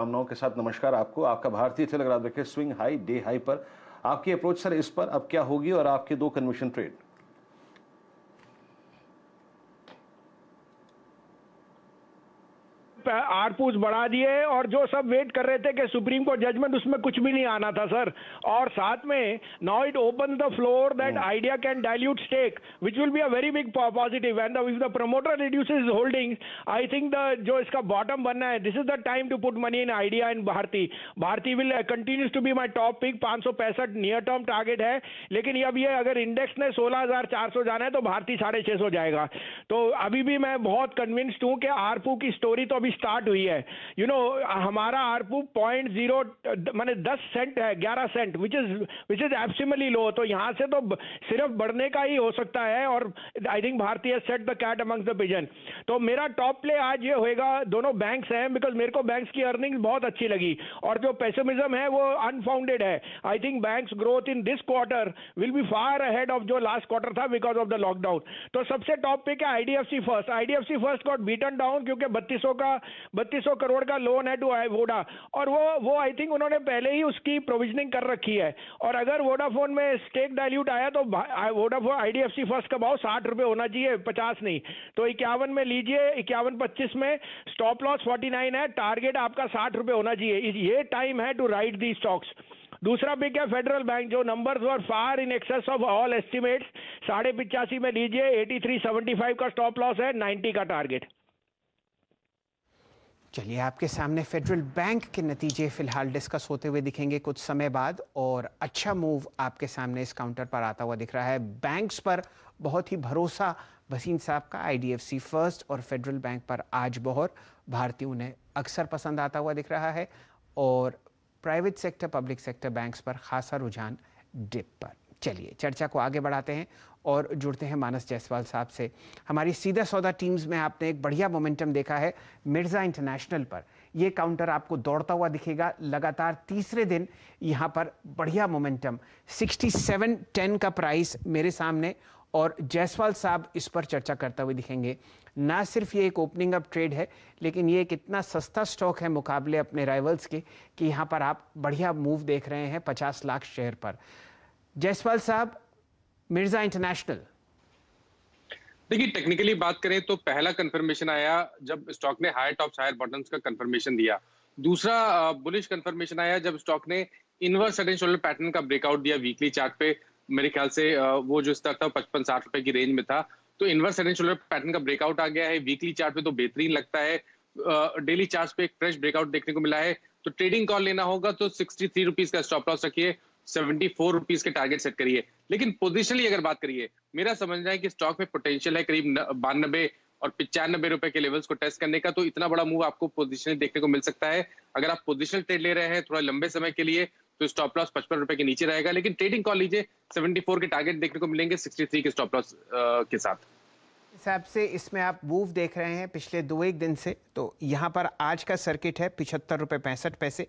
शुभकामनाओं के साथ नमस्कार आपको। आपका भारतीय तेल अगर आप देखें स्विंग हाई, डे हाई पर आपकी अप्रोच सर इस पर अब क्या होगी और आपके दो कन्वर्शन ट्रेड? आरपूस बढ़ा दिए और जो सब वेट कर रहे थे कि सुप्रीम कोर्ट जजमेंट, उसमें कुछ भी नहीं आना था सर। और साथ में now it open the floor that Idea can dilute stake which will be a very big positive and if the promoter reduces holdings, I think the जो इसका बॉटम बनना है, this is the time to put money in Idea and Bharti. Bharti will continues to be my top pick. 565 near term target है, लेकिन अब ये अगर index ने 16,400 जाना है तो भारती 650 जाएगा। तो अभी भी मैं बहुत कन्विंस्ड हूं कि आरपू की स्टोरी तो अभी स्टार्ट हुई है। हमारा आरपू 0.0 माने 10 सेंट है, 11 सेंट, विच इज एब्सोल्युटली लो। तो यहां से तो सिर्फ बढ़ने का ही हो सकता है और आई थिंक भारतीय set the cat amongst the pigeon. तो मेरा टॉप प्ले आज ये होएगा, दोनों बैंक्स हैं, बिकॉज मेरे को बैंक्स की अर्निंग्स बहुत अच्छी लगी और जो पेसिमिज्म है वो अनफाउंडेड है। I think banks growth in this quarter will be far ahead of जो लास्ट क्वार्टर था बिकॉज ऑफ द लॉकडाउन। तो सबसे टॉप पे क्या, IDFC first. IDFC first got beaten down क्योंकि 3200 करोड़ का लोन है टू वोडा, और वो आई थिंक उन्होंने पहले ही उसकी प्रोविजनिंग कर रखी है। और अगर वोडाफोन में स्टेक डाइल्यूट आया तो वोडाफोन आईडीएफसी फर्स्ट का भाव 60 रुपए होना चाहिए, 50 नहीं। तो 51 में लीजिए, 51.25 में स्टॉप लॉस 49 है, टारगेट आपका 60 रुपए होना चाहिए। ये टाइम है टू राइड दी स्टॉक्स। दूसरा पिक है फेडरल बैंक, जो numbers were far in excess of all estimates. 85.5 में लीजिए, 83.75 का स्टॉप लॉस है, 90 का टारगेट। चलिए, आपके सामने फेडरल बैंक के नतीजे फिलहाल डिस्कस होते हुए दिखेंगे कुछ समय बाद, और अच्छा मूव आपके सामने इस काउंटर पर आता हुआ दिख रहा है। बैंक्स पर बहुत ही भरोसा भसीन साहब का, आईडीएफसी फर्स्ट और फेडरल बैंक पर आज बहुत भारतीयों ने अक्सर पसंद आता हुआ दिख रहा है, और private sector public sector banks पर खासा रुझान डिप पर। चलिए चर्चा को आगे बढ़ाते हैं और जुड़ते हैं मानस जायसवाल साहब से। हमारी सीधा सौदा टीम्स में आपने एक बढ़िया मोमेंटम देखा है मिर्जा इंटरनेशनल पर। ये काउंटर आपको दौड़ता हुआ दिखेगा लगातार तीसरे दिन। यहाँ पर बढ़िया मोमेंटम, 67.10 का प्राइस मेरे सामने, और जायसवाल साहब इस पर चर्चा करते हुए दिखेंगे। ना सिर्फ ये एक ओपनिंग अप ट्रेड है, लेकिन ये एक इतना सस्ता स्टॉक है मुकाबले अपने राइवल्स के कि यहाँ पर आप बढ़िया मूव देख रहे हैं 50 लाख शेयर पर। जायसवाल साहब, मिर्जा इंटरनेशनल। देखिए, टेक्निकली बात करें तो पहला कंफर्मेशन आया जब स्टॉक ने हायर टॉप्स हायर बॉटम्स का कंफर्मेशन दिया। दूसरा बुलिश कंफर्मेशन आया जब स्टॉक ने inverse head and shoulder pattern का ब्रेकआउट दिया वीकली चार्ट पे। मेरे ख्याल से वो जो स्तर था 55-60 रुपए की रेंज में था, तो inverse head and shoulder pattern का ब्रेकआउट आ गया है। वीकली चार्ट पे तो बेहतरीन लगता है, डेली चार्ट पे एक फ्रेश ब्रेकआउट देखने को मिला है। तो ट्रेडिंग कॉल लेना होगा तो 63 रुपीज का स्टॉप लॉस रखिए, 74 रुपीज के टारगेट सेट करिए। लेकिन पोजिशनली अगर बात करिए, मेरा समझना है कि स्टॉक में पोटेंशियल है करीब 92 और 95 रुपए के लेवल्स को टेस्ट करने का। तो इतना बड़ा मूव आपको पोजिशनली देखने को मिल सकता है। अगर आप पोजिशनल ट्रेड ले रहे हैं थोड़ा लंबे समय के लिए, तो स्टॉप लॉस 55 रुपए के नीचे रहेगा, लेकिन ट्रेडिंग कॉल लीजिए, 74 के टारगेट देखने को मिलेंगे 63 के स्टॉप लॉस के साथ। हिसाब से इसमें आप मूव देख रहे हैं पिछले 2-1 दिन से, तो यहाँ पर आज का सर्किट है 75 रुपये 65 पैसे,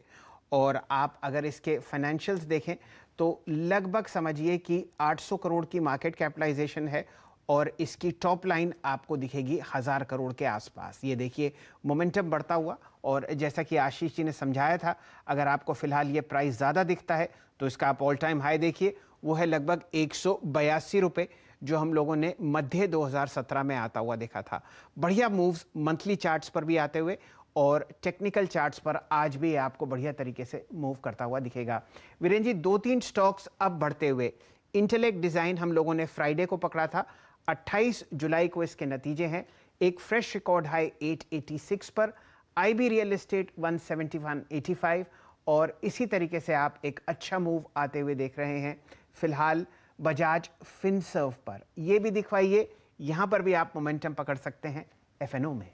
और आप अगर इसके फाइनेंशियल्स देखें तो लगभग समझिए कि 800 करोड़ की मार्केट कैपिटलाइजेशन है, और इसकी टॉप लाइन आपको दिखेगी 1000 करोड़ के आसपास। ये देखिए मोमेंटम बढ़ता हुआ, और जैसा कि आशीष जी ने समझाया था, अगर आपको फिलहाल ये प्राइस ज़्यादा दिखता है तो इसका आप ऑल टाइम हाई देखिए, वो है लगभग 182 रुपये, जो हम लोगों ने मध्य 2017 में आता हुआ देखा था। बढ़िया मूव्स मंथली चार्ट्स पर भी आते हुए, और टेक्निकल चार्ट्स पर आज भी आपको बढ़िया तरीके से मूव करता हुआ दिखेगा। वीरेंद्र जी, 2-3 स्टॉक्स अब बढ़ते हुए। इंटेलेक्ट डिज़ाइन हम लोगों ने फ्राइडे को पकड़ा था, 28 जुलाई को इसके नतीजे हैं। एक फ्रेश रिकॉर्ड हाई 886 पर, आईबी रियल एस्टेट 171.85, और इसी तरीके से आप एक अच्छा मूव आते हुए देख रहे हैं फिलहाल बजाज फिनसर्व पर। ये भी दिखवाइए, यहाँ पर भी आप मोमेंटम पकड़ सकते हैं एफएनओ में।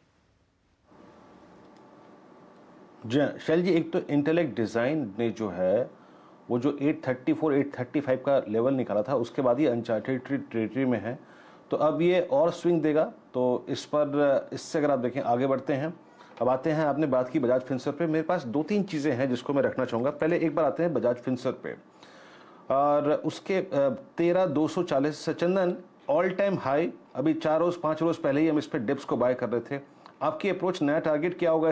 जी शैल जी, एक तो इंटेलेक्ट डिज़ाइन ने जो है वो जो 834 835 का लेवल निकाला था, उसके बाद ये अनचार्टेड टेरिटरी में है, तो अब ये और स्विंग देगा। तो इस पर इससे अगर आप देखें आगे बढ़ते हैं। अब आते हैं, आपने बात की बजाज फिनसर्व पे, मेरे पास 2-3 चीज़ें हैं जिसको मैं रखना चाहूँगा। पहले एक बार आते हैं बजाज फिनसर्व पे, और उसके 13,240 से चंदन ऑल टाइम हाई। अभी 4 रोज़ 5 रोज़ पहले ही हम इस पर डिप्स को बाय कर रहे थे। आपकी अप्रोच, नया टारगेट क्या होगा